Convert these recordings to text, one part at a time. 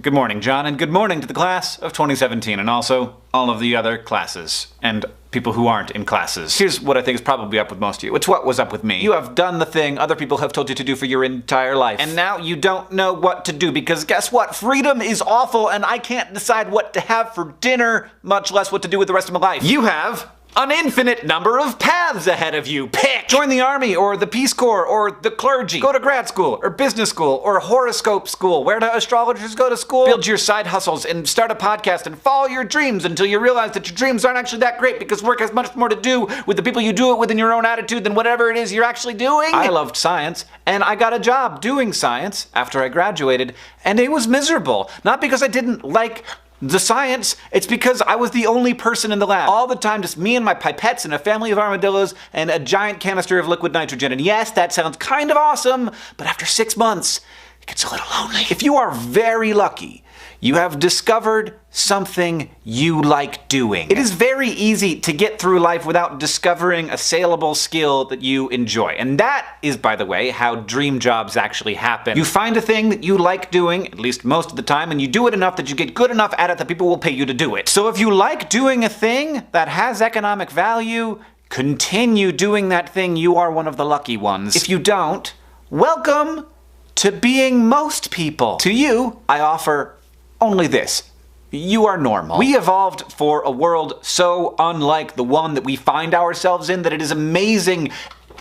Good morning, John, and good morning to the class of 2017, and also all of the other classes, and people who aren't in classes. Here's what I think is probably up with most of you. It's what was up with me. You have done the thing other people have told you to do for your entire life, and now you don't know what to do, because guess what? Freedom is awful, and I can't decide what to have for dinner, much less what to do with the rest of my life. You have an infinite number of paths ahead of you. Pick! Join the army, or the Peace Corps, or the clergy. Go to grad school, or business school, or horoscope school. Where do astrologers go to school? Build your side hustles, and start a podcast, and follow your dreams until you realize that your dreams aren't actually that great because work has much more to do with the people you do it with and your own attitude than whatever it is you're actually doing. I loved science, and I got a job doing science after I graduated, and it was miserable. Not because I didn't like the science, it's because I was the only person in the lab. All the time, just me and my pipettes and a family of armadillos and a giant canister of liquid nitrogen. And yes, that sounds kind of awesome, but after 6 months, it gets a little lonely. If you are very lucky, you have discovered something you like doing. It is very easy to get through life without discovering a saleable skill that you enjoy. And that is, by the way, how dream jobs actually happen. You find a thing that you like doing, at least most of the time, and you do it enough that you get good enough at it that people will pay you to do it. So if you like doing a thing that has economic value, continue doing that thing. You are one of the lucky ones. If you don't, welcome to being most people. To you, I offer only this. You are normal. We evolved for a world so unlike the one that we find ourselves in that it is amazing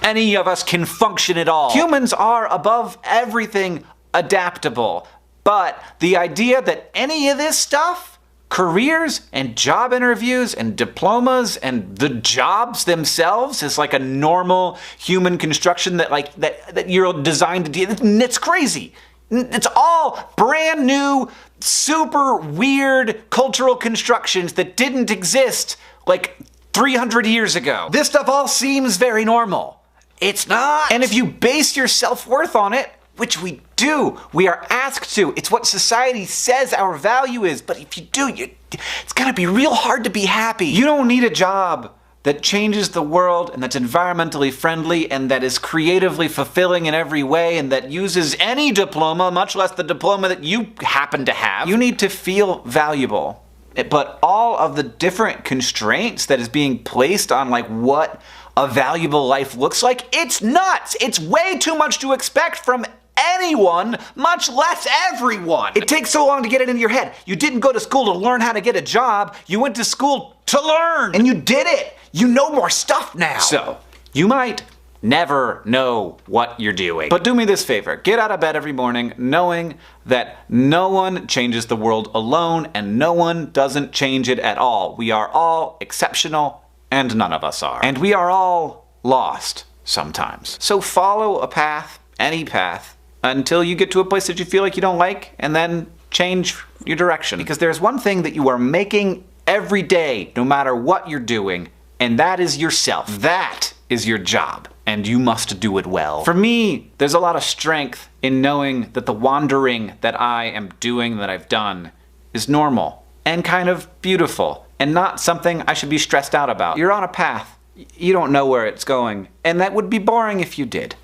any of us can function at all. Humans are, above everything, adaptable. But the idea that any of this stuff, careers and job interviews and diplomas and the jobs themselves, is like a normal human construction that you're designed to deal with, it's crazy. It's all brand new, super weird cultural constructions that didn't exist like 300 years ago. This stuff all seems very normal. It's not. And if you base your self-worth on it, which we do, we are asked to, it's what society says our value is, but if you do, it's gonna be real hard to be happy. You don't need a job that changes the world and that's environmentally friendly and that is creatively fulfilling in every way and that uses any diploma, much less the diploma that you happen to have. You need to feel valuable. But all of the different constraints that is being placed on like what a valuable life looks like, it's nuts. It's way too much to expect from anyone, much less everyone. It takes so long to get it into your head. You didn't go to school to learn how to get a job. You went to school to learn. And you did it. You know more stuff now. So, you might never know what you're doing. But do me this favor. Get out of bed every morning knowing that no one changes the world alone and no one doesn't change it at all. We are all exceptional and none of us are. And we are all lost sometimes. So follow a path, any path, until you get to a place that you feel like you don't like, and then change your direction. Because there's one thing that you are making every day, no matter what you're doing, and that is yourself. That is your job, and you must do it well. For me, there's a lot of strength in knowing that the wandering that I am doing, that I've done, is normal, and kind of beautiful, and not something I should be stressed out about. You're on a path. You don't know where it's going, and that would be boring if you did.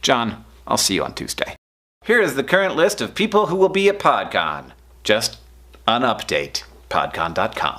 John, I'll see you on Tuesday. Here is the current list of people who will be at PodCon. Just an update. PodCon.com.